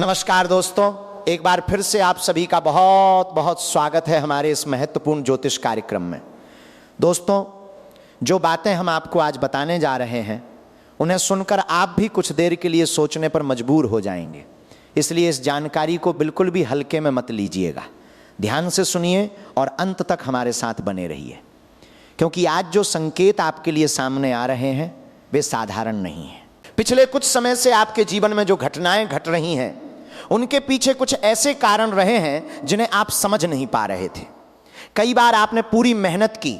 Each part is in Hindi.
नमस्कार दोस्तों, एक बार फिर से आप सभी का बहुत बहुत स्वागत है हमारे इस महत्वपूर्ण ज्योतिष कार्यक्रम में। दोस्तों, जो बातें हम आपको आज बताने जा रहे हैं उन्हें सुनकर आप भी कुछ देर के लिए सोचने पर मजबूर हो जाएंगे। इसलिए इस जानकारी को बिल्कुल भी हल्के में मत लीजिएगा, ध्यान से सुनिए और अंत तक हमारे साथ बने रहिए, क्योंकि आज जो संकेत आपके लिए सामने आ रहे हैं वे साधारण नहीं हैं। पिछले कुछ समय से आपके जीवन में जो घटनाएं घट रही हैं उनके पीछे कुछ ऐसे कारण रहे हैं जिन्हें आप समझ नहीं पा रहे थे। कई बार आपने पूरी मेहनत की,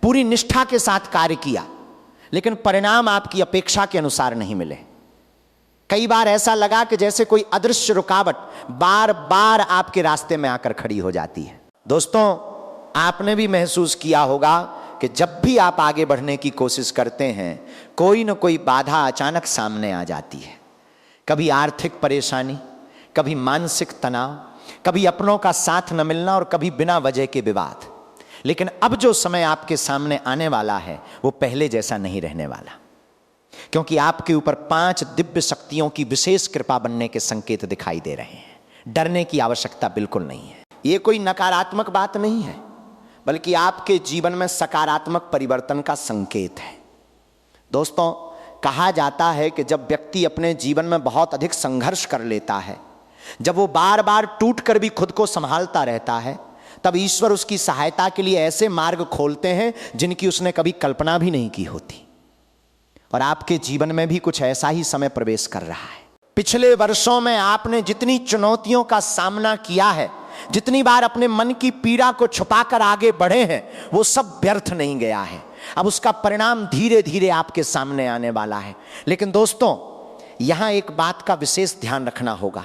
पूरी निष्ठा के साथ कार्य किया, लेकिन परिणाम आपकी अपेक्षा के अनुसार नहीं मिले। कई बार ऐसा लगा कि जैसे कोई अदृश्य रुकावट बार बार आपके रास्ते में आकर खड़ी हो जाती है। दोस्तों, आपने भी महसूस किया होगा कि जब भी आप आगे बढ़ने की कोशिश करते हैं कोई न कोई बाधा अचानक सामने आ जाती है। कभी आर्थिक परेशानी, कभी मानसिक तनाव, कभी अपनों का साथ न मिलना और कभी बिना वजह के विवाद। लेकिन अब जो समय आपके सामने आने वाला है वो पहले जैसा नहीं रहने वाला, क्योंकि आपके ऊपर 5 दिव्य शक्तियों की विशेष कृपा बनने के संकेत दिखाई दे रहे हैं। डरने की आवश्यकता बिल्कुल नहीं है। ये कोई नकारात्मक बात नहीं है, बल्कि आपके जीवन में सकारात्मक परिवर्तन का संकेत है। दोस्तों, कहा जाता है कि जब व्यक्ति अपने जीवन में बहुत अधिक संघर्ष कर लेता है, जब वो बार बार टूट कर भी खुद को संभालता रहता है, तब ईश्वर उसकी सहायता के लिए ऐसे मार्ग खोलते हैं जिनकी उसने कभी कल्पना भी नहीं की होती। और आपके जीवन में भी कुछ ऐसा ही समय प्रवेश कर रहा है। पिछले वर्षों में आपने जितनी चुनौतियों का सामना किया है, जितनी बार अपने मन की पीड़ा को छुपाकर आगे बढ़े हैं, वो सब व्यर्थ नहीं गया है। अब उसका परिणाम धीरे धीरे आपके सामने आने वाला है। लेकिन दोस्तों, यहां एक बात का विशेष ध्यान रखना होगा।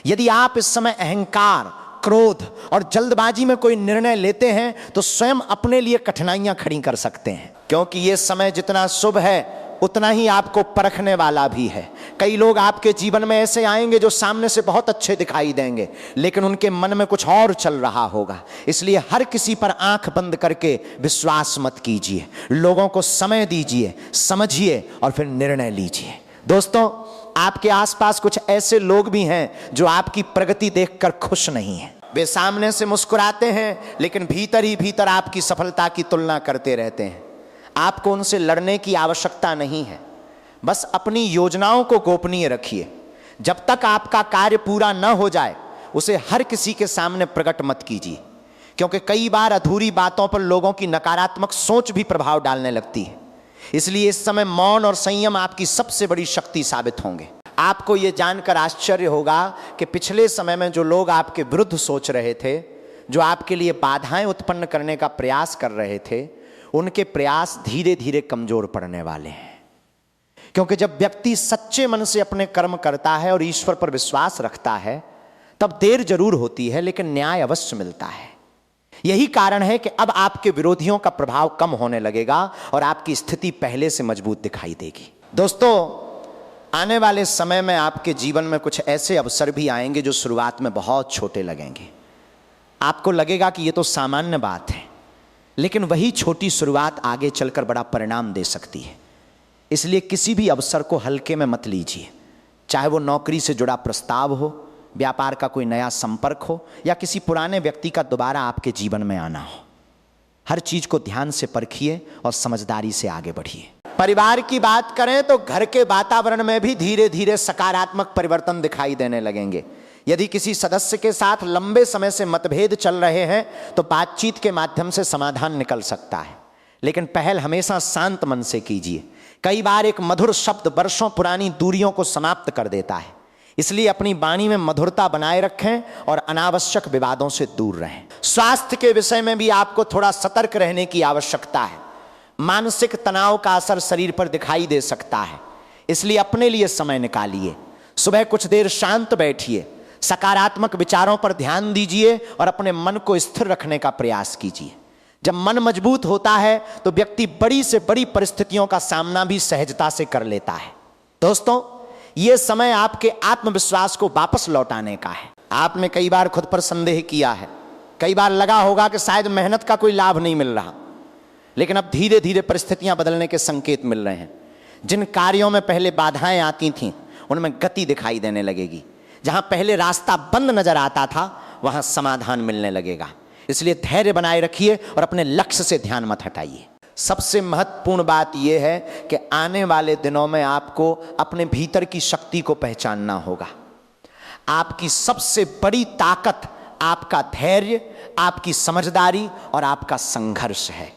यदि आप इस समय अहंकार, क्रोध और जल्दबाजी में कोई निर्णय लेते हैं तो स्वयं अपने लिए कठिनाइयां खड़ी कर सकते हैं, क्योंकि यह समय जितना शुभ है उतना ही आपको परखने वाला भी है। कई लोग आपके जीवन में ऐसे आएंगे जो सामने से बहुत अच्छे दिखाई देंगे, लेकिन उनके मन में कुछ और चल रहा होगा। इसलिए हर किसी पर आंख बंद करके विश्वास मत कीजिए। लोगों को समय दीजिए, समझिए और फिर निर्णय लीजिए। दोस्तों, आपके आसपास कुछ ऐसे लोग भी हैं जो आपकी प्रगति देखकर खुश नहीं हैं। वे सामने से मुस्कुराते हैं, लेकिन भीतर ही भीतर आपकी सफलता की तुलना करते रहते हैं। आपको उनसे लड़ने की आवश्यकता नहीं है, बस अपनी योजनाओं को गोपनीय रखिए। जब तक आपका कार्य पूरा न हो जाए उसे हर किसी के सामने प्रकट मत कीजिए, क्योंकि कई बार अधूरी बातों पर लोगों की नकारात्मक सोच भी प्रभाव डालने लगती है। इसलिए इस समय मौन और संयम आपकी सबसे बड़ी शक्ति साबित होंगे। आपको यह जानकर आश्चर्य होगा कि पिछले समय में जो लोग आपके विरुद्ध सोच रहे थे, जो आपके लिए बाधाएं उत्पन्न करने का प्रयास कर रहे थे, उनके प्रयास धीरे धीरे कमजोर पड़ने वाले हैं। क्योंकि जब व्यक्ति सच्चे मन से अपने कर्म करता है और ईश्वर पर विश्वास रखता है, तब देर जरूर होती है लेकिन न्याय अवश्य मिलता है। यही कारण है कि अब आपके विरोधियों का प्रभाव कम होने लगेगा और आपकी स्थिति पहले से मजबूत दिखाई देगी। दोस्तों, आने वाले समय में आपके जीवन में कुछ ऐसे अवसर भी आएंगे जो शुरुआत में बहुत छोटे लगेंगे। आपको लगेगा कि ये तो सामान्य बात है, लेकिन वही छोटी शुरुआत आगे चलकर बड़ा परिणाम दे सकती है। इसलिए किसी भी अवसर को हल्के में मत लीजिए, चाहे वो नौकरी से जुड़ा प्रस्ताव हो, व्यापार का कोई नया संपर्क हो या किसी पुराने व्यक्ति का दोबारा आपके जीवन में आना हो। हर चीज को ध्यान से परखिए और समझदारी से आगे बढ़िए। परिवार की बात करें तो घर के वातावरण में भी धीरे धीरे सकारात्मक परिवर्तन दिखाई देने लगेंगे। यदि किसी सदस्य के साथ लंबे समय से मतभेद चल रहे हैं तो बातचीत के माध्यम से समाधान निकल सकता है, लेकिन पहल हमेशा शांत मन से कीजिए। कई बार एक मधुर शब्द वर्षों पुरानी दूरियों को समाप्त कर देता है। इसलिए अपनी वाणी में मधुरता बनाए रखें और अनावश्यक विवादों से दूर रहें। स्वास्थ्य के विषय में भी आपको थोड़ा सतर्क रहने की आवश्यकता है। मानसिक तनाव का असर शरीर पर दिखाई दे सकता है, इसलिए अपने लिए समय निकालिए। सुबह कुछ देर शांत बैठिए, सकारात्मक विचारों पर ध्यान दीजिए और अपने मन को स्थिर रखने का प्रयास कीजिए। जब मन मजबूत होता है तो व्यक्ति बड़ी से बड़ी परिस्थितियों का सामना भी सहजता से कर लेता है। दोस्तों, यह समय आपके आत्मविश्वास को वापस लौटाने का है। आपने कई बार खुद पर संदेह किया है, कई बार लगा होगा कि शायद मेहनत का कोई लाभ नहीं मिल रहा, लेकिन अब धीरे धीरे परिस्थितियां बदलने के संकेत मिल रहे हैं। जिन कार्यों में पहले बाधाएं आती थीं उनमें गति दिखाई देने लगेगी। जहां पहले रास्ता बंद नजर आता था वहां समाधान मिलने लगेगा। इसलिए धैर्य बनाए रखिए और अपने लक्ष्य से ध्यान मत हटाइए। सबसे महत्वपूर्ण बात यह है कि आने वाले दिनों में आपको अपने भीतर की शक्ति को पहचानना होगा। आपकी सबसे बड़ी ताकत आपका धैर्य, आपकी समझदारी और आपका संघर्ष है।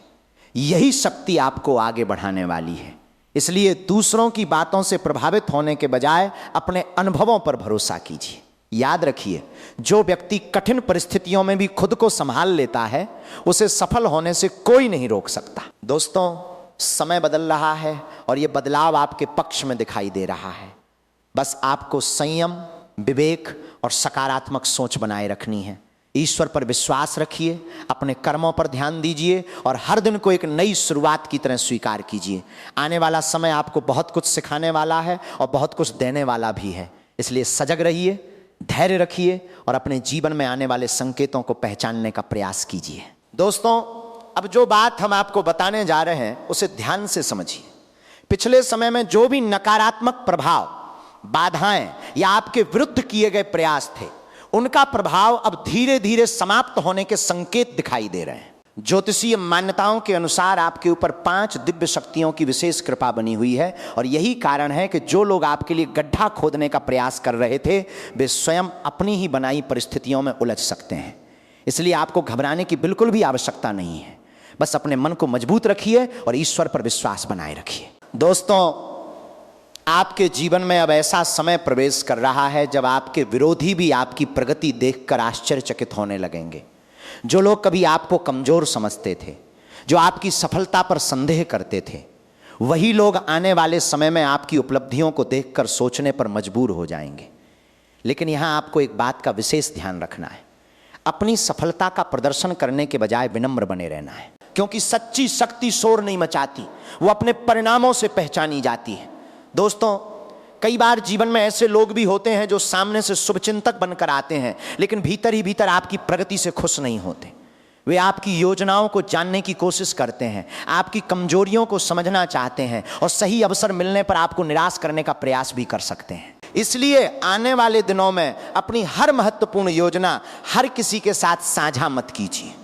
यही शक्ति आपको आगे बढ़ाने वाली है। इसलिए दूसरों की बातों से प्रभावित होने के बजाय अपने अनुभवों पर भरोसा कीजिए। याद रखिए, जो व्यक्ति कठिन परिस्थितियों में भी खुद को संभाल लेता है उसे सफल होने से कोई नहीं रोक सकता। दोस्तों, समय बदल रहा है और यह बदलाव आपके पक्ष में दिखाई दे रहा है। बस आपको संयम, विवेक और सकारात्मक सोच बनाए रखनी है। ईश्वर पर विश्वास रखिए, अपने कर्मों पर ध्यान दीजिए और हर दिन को एक नई शुरुआत की तरह स्वीकार कीजिए। आने वाला समय आपको बहुत कुछ सिखाने वाला है और बहुत कुछ देने वाला भी है। इसलिए सजग रहिए, धैर्य रखिए और अपने जीवन में आने वाले संकेतों को पहचानने का प्रयास कीजिए। दोस्तों, अब जो बात हम आपको बताने जा रहे हैं उसे ध्यान से समझिए। पिछले समय में जो भी नकारात्मक प्रभाव, बाधाएं या आपके विरुद्ध किए गए प्रयास थे, उनका प्रभाव अब धीरे धीरे समाप्त होने के संकेत दिखाई दे रहे हैं। ज्योतिषीय मान्यताओं के अनुसार आपके ऊपर 5 दिव्य शक्तियों की विशेष कृपा बनी हुई है और यही कारण है कि जो लोग आपके लिए गड्ढा खोदने का प्रयास कर रहे थे वे स्वयं अपनी ही बनाई परिस्थितियों में उलझ सकते हैं। इसलिए आपको घबराने की बिल्कुल भी आवश्यकता नहीं है। बस अपने मन को मजबूत रखिए और ईश्वर पर विश्वास बनाए रखिए। दोस्तों, आपके जीवन में अब ऐसा समय प्रवेश कर रहा है जब आपके विरोधी भी आपकी प्रगति देखकर आश्चर्यचकित होने लगेंगे। जो लोग कभी आपको कमजोर समझते थे, जो आपकी सफलता पर संदेह करते थे, वही लोग आने वाले समय में आपकी उपलब्धियों को देखकर सोचने पर मजबूर हो जाएंगे। लेकिन यहां आपको एक बात का विशेष ध्यान रखना है। अपनी सफलता का प्रदर्शन करने के बजाय विनम्र बने रहना है, क्योंकि सच्ची शक्ति शोर नहीं मचाती, वो अपने परिणामों से पहचानी जाती है। दोस्तों, कई बार जीवन में ऐसे लोग भी होते हैं जो सामने से शुभचिंतक बनकर आते हैं लेकिन भीतर ही भीतर आपकी प्रगति से खुश नहीं होते। वे आपकी योजनाओं को जानने की कोशिश करते हैं, आपकी कमजोरियों को समझना चाहते हैं और सही अवसर मिलने पर आपको निराश करने का प्रयास भी कर सकते हैं। इसलिए आने वाले दिनों में अपनी हर महत्वपूर्ण योजना हर किसी के साथ साझा मत कीजिए।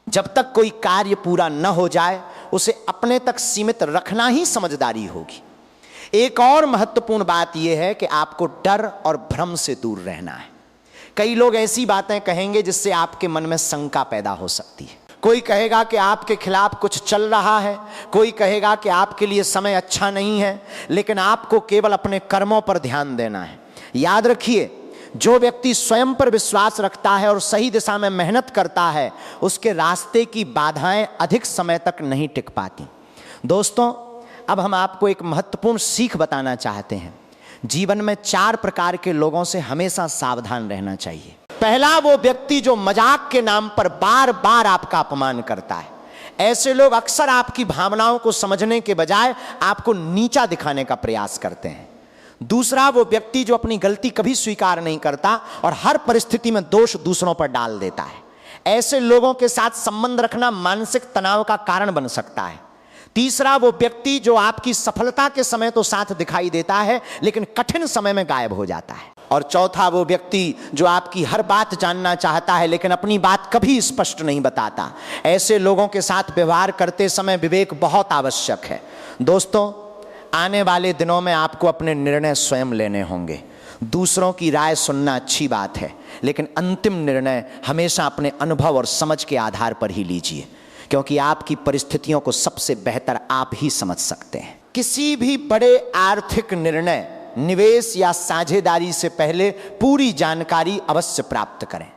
जब तक कोई कार्य पूरा न हो जाए उसे अपने तक सीमित रखना ही समझदारी होगी। एक और महत्वपूर्ण बात यह है कि आपको डर और भ्रम से दूर रहना है। कई लोग ऐसी बातें कहेंगे जिससे आपके मन में शंका पैदा हो सकती है। कोई कहेगा कि आपके खिलाफ कुछ चल रहा है, कोई कहेगा कि आपके लिए समय अच्छा नहीं है, लेकिन आपको केवल अपने कर्मों पर ध्यान देना है। याद रखिए, जो व्यक्ति स्वयं पर विश्वास रखता है और सही दिशा में मेहनत करता है उसके रास्ते की बाधाएं अधिक समय तक नहीं टिक पाती। दोस्तों, अब हम आपको एक महत्वपूर्ण सीख बताना चाहते हैं। जीवन में 4 प्रकार के लोगों से हमेशा सावधान रहना चाहिए। पहला, वो व्यक्ति जो मजाक के नाम पर बार बार आपका अपमान करता है। ऐसे लोग अक्सर आपकी भावनाओं को समझने के बजाय आपको नीचा दिखाने का प्रयास करते हैं। दूसरा, वो व्यक्ति जो अपनी गलती कभी स्वीकार नहीं करता और हर परिस्थिति में दोष दूसरों पर डाल देता है। ऐसे लोगों के साथ संबंध रखना मानसिक तनाव का कारण बन सकता है। तीसरा, वो व्यक्ति जो आपकी सफलता के समय तो साथ दिखाई देता है लेकिन कठिन समय में गायब हो जाता है। और चौथा, वो व्यक्ति जो आपकी हर बात जानना चाहता है लेकिन अपनी बात कभी स्पष्ट नहीं बताता। ऐसे लोगों के साथ व्यवहार करते समय विवेक बहुत आवश्यक है। दोस्तों, आने वाले दिनों में आपको अपने निर्णय स्वयं लेने होंगे। दूसरों की राय सुनना अच्छी बात है, लेकिन अंतिम निर्णय हमेशा अपने अनुभव और समझ के आधार पर ही लीजिए, क्योंकि आपकी परिस्थितियों को सबसे बेहतर आप ही समझ सकते हैं। किसी भी बड़े आर्थिक निर्णय, निवेश या साझेदारी से पहले पूरी जानकारी अवश्य प्राप्त करें।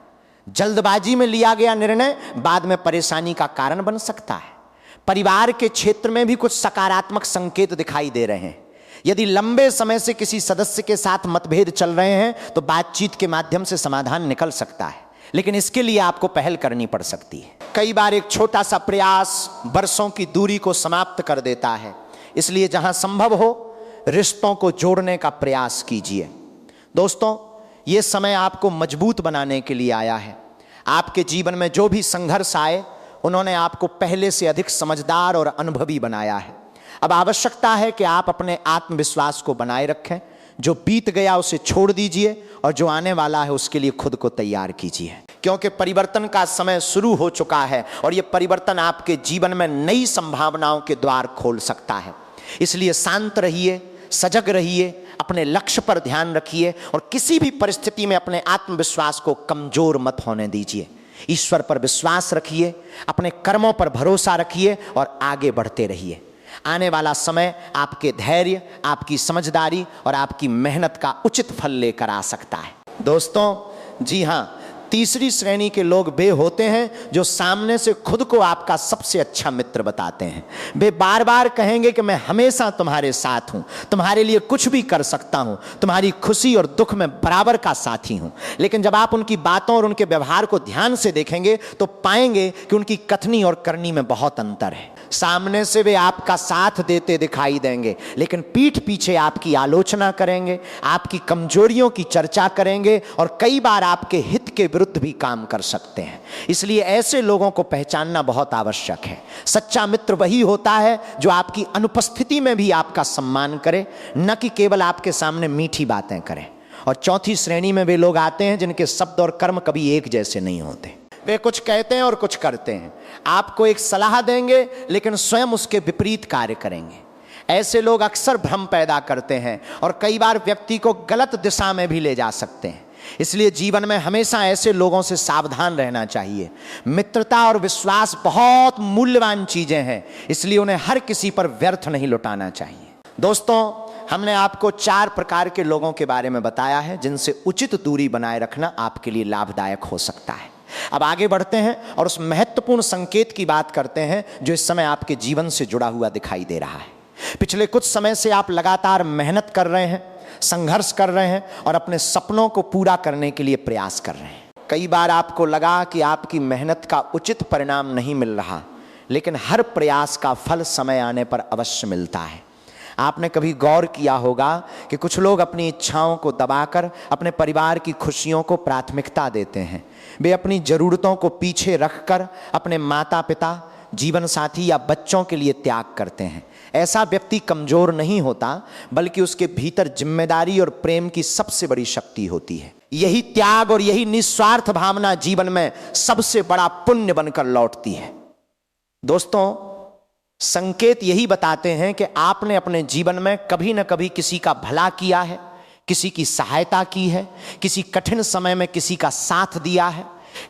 जल्दबाजी में लिया गया निर्णय बाद में परेशानी का कारण बन सकता है। परिवार के क्षेत्र में भी कुछ सकारात्मक संकेत दिखाई दे रहे हैं। यदि लंबे समय से किसी सदस्य के साथ मतभेद चल रहे हैं तो बातचीत के माध्यम से समाधान निकल सकता है, लेकिन इसके लिए आपको पहल करनी पड़ सकती है। कई बार एक छोटा सा प्रयास वर्षों की दूरी को समाप्त कर देता है। इसलिए जहां संभव हो रिश्तों को जोड़ने का प्रयास कीजिए। दोस्तों, ये समय आपको मजबूत बनाने के लिए आया है। आपके जीवन में जो भी संघर्ष आए उन्होंने आपको पहले से अधिक समझदार और अनुभवी बनाया है। अब आवश्यकता है कि आप अपने आत्मविश्वास को बनाए रखें, जो बीत गया उसे छोड़ दीजिए और जो आने वाला है उसके लिए खुद को तैयार कीजिए, क्योंकि परिवर्तन का समय शुरू हो चुका है और यह परिवर्तन आपके जीवन में नई संभावनाओं के द्वार खोल सकता है। इसलिए शांत रहिए, सजग रहिए, अपने लक्ष्य पर ध्यान रखिए और किसी भी परिस्थिति में अपने आत्मविश्वास को कमजोर मत होने दीजिए। ईश्वर पर विश्वास रखिए, अपने कर्मों पर भरोसा रखिए और आगे बढ़ते रहिए। आने वाला समय आपके धैर्य, आपकी समझदारी और आपकी मेहनत का उचित फल लेकर आ सकता है। दोस्तों, जी हाँ, तीसरी श्रेणी के लोग वे होते हैं जो सामने से खुद को आपका सबसे अच्छा मित्र बताते हैं। वे बार बार कहेंगे कि मैं हमेशा तुम्हारे साथ हूं, तुम्हारे लिए कुछ भी कर सकता हूं, तुम्हारी खुशी और दुख में बराबर का साथी हूं। लेकिन जब आप उनकी बातों और उनके व्यवहार को ध्यान से देखेंगे तो पाएंगे कि उनकी कथनी और करनी में बहुत अंतर है। सामने से वे आपका साथ देते दिखाई देंगे, लेकिन पीठ पीछे आपकी आलोचना करेंगे, आपकी कमजोरियों की चर्चा करेंगे और कई बार आपके हित के विरुद्ध भी काम कर सकते हैं। इसलिए ऐसे लोगों को पहचानना बहुत आवश्यक है। सच्चा मित्र वही होता है जो आपकी अनुपस्थिति में भी आपका सम्मान करे, न कि केवल आपके सामने मीठी बातें करे। और चौथी श्रेणी में वे लोग आते हैं जिनके शब्द और कर्म कभी एक जैसे नहीं होते। वे कुछ कहते हैं और कुछ करते हैं, आपको एक सलाह देंगे लेकिन स्वयं उसके विपरीत कार्य करेंगे। ऐसे लोग अक्सर भ्रम पैदा करते हैं और कई बार व्यक्ति को गलत दिशा में भी ले जा सकते हैं। इसलिए जीवन में हमेशा ऐसे लोगों से सावधान रहना चाहिए। मित्रता और विश्वास बहुत मूल्यवान चीजें हैं, इसलिए उन्हें हर किसी पर व्यर्थ नहीं लुटाना चाहिए। दोस्तों, हमने आपको 4 प्रकार के लोगों के बारे में बताया है जिनसे उचित दूरी बनाए रखना आपके लिए लाभदायक हो सकता है। अब आगे बढ़ते हैं और उस महत्वपूर्ण संकेत की बात करते हैं जो इस समय आपके जीवन से जुड़ा हुआ दिखाई दे रहा है। पिछले कुछ समय से आप लगातार मेहनत कर रहे हैं, संघर्ष कर रहे हैं और अपने सपनों को पूरा करने के लिए प्रयास कर रहे हैं। कई बार आपको लगा कि आपकी मेहनत का उचित परिणाम नहीं मिल रहा, लेकिन हर प्रयास का फल समय आने पर अवश्य मिलता है। आपने कभी गौर किया होगा कि कुछ लोग अपनी इच्छाओं को दबाकर अपने परिवार की खुशियों को प्राथमिकता देते हैं। वे अपनी ज़रूरतों को पीछे रखकर अपने माता पिता, जीवन साथी या बच्चों के लिए त्याग करते हैं। ऐसा व्यक्ति कमज़ोर नहीं होता, बल्कि उसके भीतर जिम्मेदारी और प्रेम की सबसे बड़ी शक्ति होती है। यही त्याग और यही निस्वार्थ भावना जीवन में सबसे बड़ा पुण्य बनकर लौटती है। दोस्तों, संकेत यही बताते हैं कि आपने अपने जीवन में कभी न कभी किसी का भला किया है, किसी की सहायता की है, किसी कठिन समय में किसी का साथ दिया है।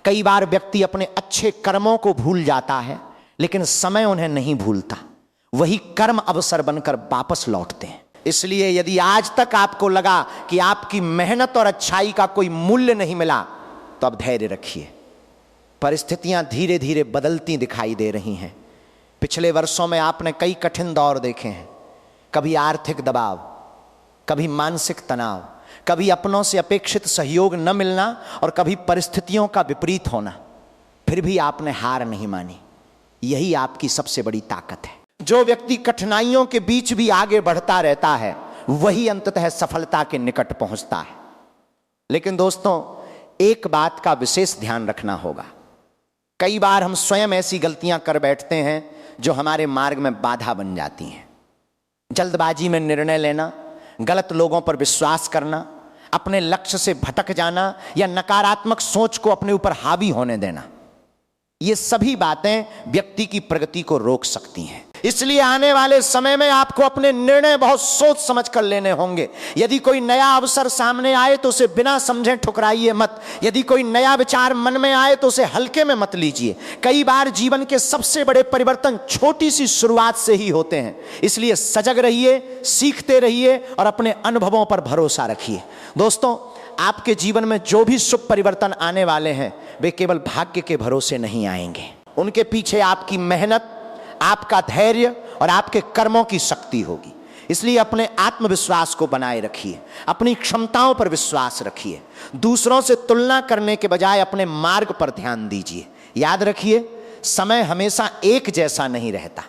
कई बार व्यक्ति अपने अच्छे कर्मों को भूल जाता है, लेकिन समय उन्हें नहीं भूलता। वही कर्म अवसर बनकर वापस लौटते हैं। इसलिए यदि आज तक आपको लगा कि आपकी मेहनत और अच्छाई का कोई मूल्य नहीं मिला, तो अब धैर्य रखिए। परिस्थितियां धीरे धीरे बदलती दिखाई दे रही हैं। पिछले वर्षों में आपने कई कठिन दौर देखे हैं। कभी आर्थिक दबाव, कभी मानसिक तनाव, कभी अपनों से अपेक्षित सहयोग न मिलना और कभी परिस्थितियों का विपरीत होना। फिर भी आपने हार नहीं मानी। यही आपकी सबसे बड़ी ताकत है। जो व्यक्ति कठिनाइयों के बीच भी आगे बढ़ता रहता है, वही अंततः सफलता के निकट पहुंचता है। लेकिन दोस्तों, एक बात का विशेष ध्यान रखना होगा। कई बार हम स्वयं ऐसी गलतियां कर बैठते हैं जो हमारे मार्ग में बाधा बन जाती हैं। जल्दबाजी में निर्णय लेना, गलत लोगों पर विश्वास करना, अपने लक्ष्य से भटक जाना या नकारात्मक सोच को अपने ऊपर हावी होने देना, ये सभी बातें व्यक्ति की प्रगति को रोक सकती हैं। इसलिए आने वाले समय में आपको अपने निर्णय बहुत सोच समझ कर लेने होंगे। यदि कोई नया अवसर सामने आए तो उसे बिना समझे ठुकराइए मत। यदि कोई नया विचार मन में आए तो उसे हल्के में मत लीजिए। कई बार जीवन के सबसे बड़े परिवर्तन छोटी सी शुरुआत से ही होते हैं। इसलिए सजग रहिए, सीखते रहिए और अपने अनुभवों पर भरोसा रखिए। दोस्तों, आपके जीवन में जो भी शुभ परिवर्तन आने वाले हैं, वे केवल भाग्य के भरोसे नहीं आएंगे। उनके पीछे आपकी मेहनत, आपका धैर्य और आपके कर्मों की शक्ति होगी। इसलिए अपने आत्मविश्वास को बनाए रखिए, अपनी क्षमताओं पर विश्वास रखिए। दूसरों से तुलना करने के बजाय अपने मार्ग पर ध्यान दीजिए। याद रखिए, समय हमेशा एक जैसा नहीं रहता।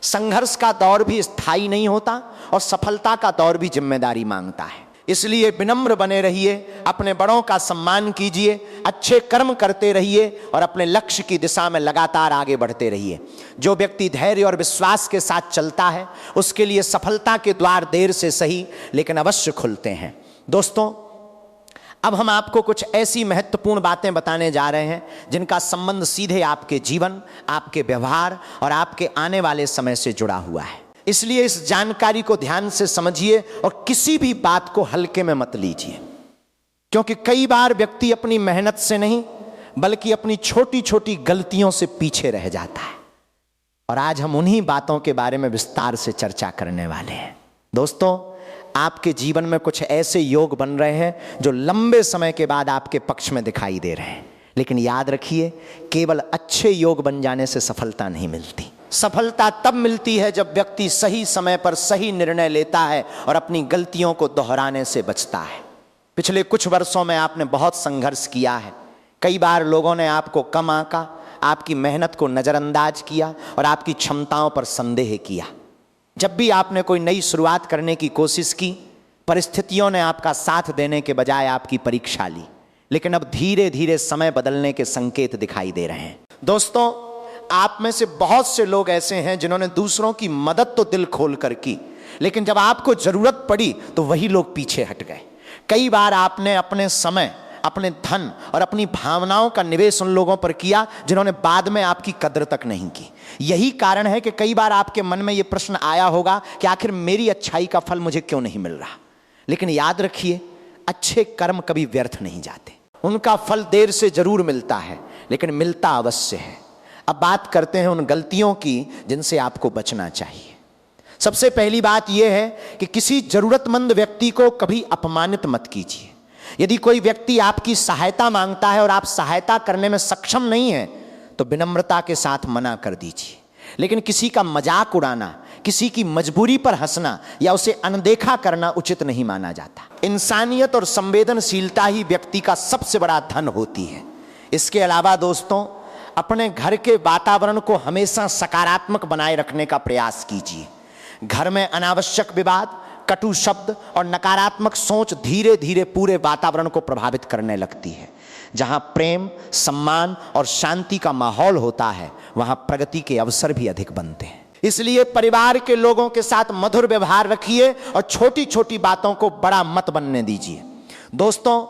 संघर्ष का दौर भी स्थायी नहीं होता और सफलता का दौर भी जिम्मेदारी मांगता है। इसलिए विनम्र बने रहिए, अपने बड़ों का सम्मान कीजिए, अच्छे कर्म करते रहिए और अपने लक्ष्य की दिशा में लगातार आगे बढ़ते रहिए। जो व्यक्ति धैर्य और विश्वास के साथ चलता है उसके लिए सफलता के द्वार देर से सही लेकिन अवश्य खुलते हैं। दोस्तों, अब हम आपको कुछ ऐसी महत्वपूर्ण बातें बताने जा रहे हैं जिनका संबंध सीधे आपके जीवन, आपके व्यवहार और आपके आने वाले समय से जुड़ा हुआ है। इसलिए इस जानकारी को ध्यान से समझिए और किसी भी बात को हल्के में मत लीजिए, क्योंकि कई बार व्यक्ति अपनी मेहनत से नहीं बल्कि अपनी छोटी छोटी गलतियों से पीछे रह जाता है। और आज हम उन्हीं बातों के बारे में विस्तार से चर्चा करने वाले हैं। दोस्तों, आपके जीवन में कुछ ऐसे योग बन रहे हैं जो लंबे समय के बाद आपके पक्ष में दिखाई दे रहे हैं, लेकिन याद रखिए, केवल अच्छे योग बन जाने से सफलता नहीं मिलती। सफलता तब मिलती है जब व्यक्ति सही समय पर सही निर्णय लेता है और अपनी गलतियों को दोहराने से बचता है। पिछले कुछ वर्षों में आपने बहुत संघर्ष किया है। कई बार लोगों ने आपको कम आंका, आपकी मेहनत को नज़रअंदाज किया और आपकी क्षमताओं पर संदेह किया। जब भी आपने कोई नई शुरुआत करने की कोशिश की, परिस्थितियों ने आपका साथ देने के बजाय आपकी परीक्षा ली, लेकिन अब धीरे धीरे समय बदलने के संकेत दिखाई दे रहे हैं। दोस्तों, आप में से बहुत से लोग ऐसे हैं जिन्होंने दूसरों की मदद तो दिल खोल कर की, लेकिन जब आपको जरूरत पड़ी तो वही लोग पीछे हट गए। कई बार आपने अपने समय, अपने धन और अपनी भावनाओं का निवेश उन लोगों पर किया जिन्होंने बाद में आपकी कद्र तक नहीं की। यही कारण है कि कई बार आपके मन में यह प्रश्न आया होगा कि आखिर मेरी अच्छाई का फल मुझे क्यों नहीं मिल रहा। लेकिन याद रखिए, अच्छे कर्म कभी व्यर्थ नहीं जाते। उनका फल देर से जरूर मिलता है, लेकिन मिलता अवश्य है। अब बात करते हैं उन गलतियों की जिनसे आपको बचना चाहिए। सबसे पहली बात यह है कि किसी जरूरतमंद व्यक्ति को कभी अपमानित मत कीजिए। यदि कोई व्यक्ति आपकी सहायता मांगता है और आप सहायता करने में सक्षम नहीं हैं, तो विनम्रता के साथ मना कर दीजिए। लेकिन किसी का मजाक उड़ाना, किसी की मजबूरी पर हंसना या उसे अनदेखा करना उचित नहीं माना जाता। इंसानियत और संवेदनशीलता ही व्यक्ति का सबसे बड़ा धन होती है। इसके अलावा दोस्तों, अपने घर के वातावरण को हमेशा सकारात्मक बनाए रखने का प्रयास कीजिए। घर में अनावश्यक विवाद, कटु शब्द और नकारात्मक सोच धीरे धीरे पूरे वातावरण को प्रभावित करने लगती है। जहां प्रेम, सम्मान और शांति का माहौल होता है, वहां प्रगति के अवसर भी अधिक बनते हैं। इसलिए परिवार के लोगों के साथ मधुर व्यवहार रखिए और छोटी छोटी बातों को बड़ा मत बनने दीजिए। दोस्तों,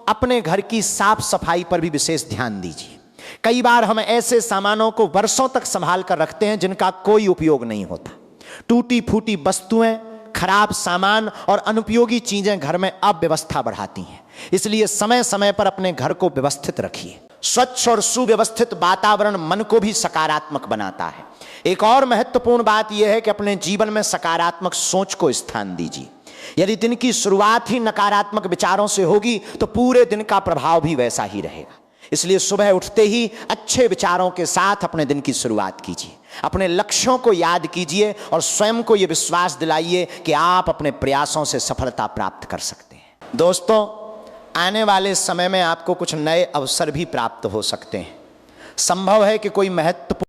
अपने घर की साफ सफाई पर भी विशेष ध्यान दीजिए। कई बार हम ऐसे सामानों को वर्षों तक संभाल कर रखते हैं जिनका कोई उपयोग नहीं होता। टूटी फूटी वस्तुएं, खराब सामान और अनुपयोगी चीजें घर में अव्यवस्था बढ़ाती हैं। इसलिए समय समय पर अपने घर को व्यवस्थित रखिए। स्वच्छ और सुव्यवस्थित वातावरण मन को भी सकारात्मक बनाता है। एक और महत्वपूर्ण बात यह है कि अपने जीवन में सकारात्मक सोच को स्थान दीजिए। यदि दिन की शुरुआत ही नकारात्मक विचारों से होगी तो पूरे दिन का प्रभाव भी वैसा ही रहेगा। इसलिए सुबह उठते ही अच्छे विचारों के साथ अपने दिन की शुरुआत कीजिए। अपने लक्ष्यों को याद कीजिए और स्वयं को यह विश्वास दिलाइए कि आप अपने प्रयासों से सफलता प्राप्त कर सकते हैं। दोस्तों, आने वाले समय में आपको कुछ नए अवसर भी प्राप्त हो सकते हैं। संभव है कि कोई महत्वपूर्ण